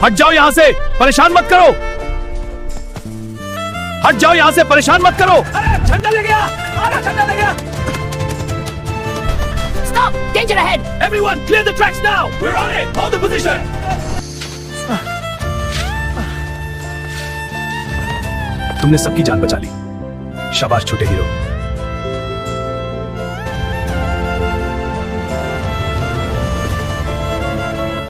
हट जाओ यहाँ से, परेशान मत करो। हट जाओ यहाँ से, परेशान मत करो। अरे झंडा ले गया, आधा झंडा ले गया। Stop! Danger ahead! Everyone, clear the tracks now. We're on it. Hold the position. तुमने सबकी जान बचा ली। शाबाश छोटे हीरो।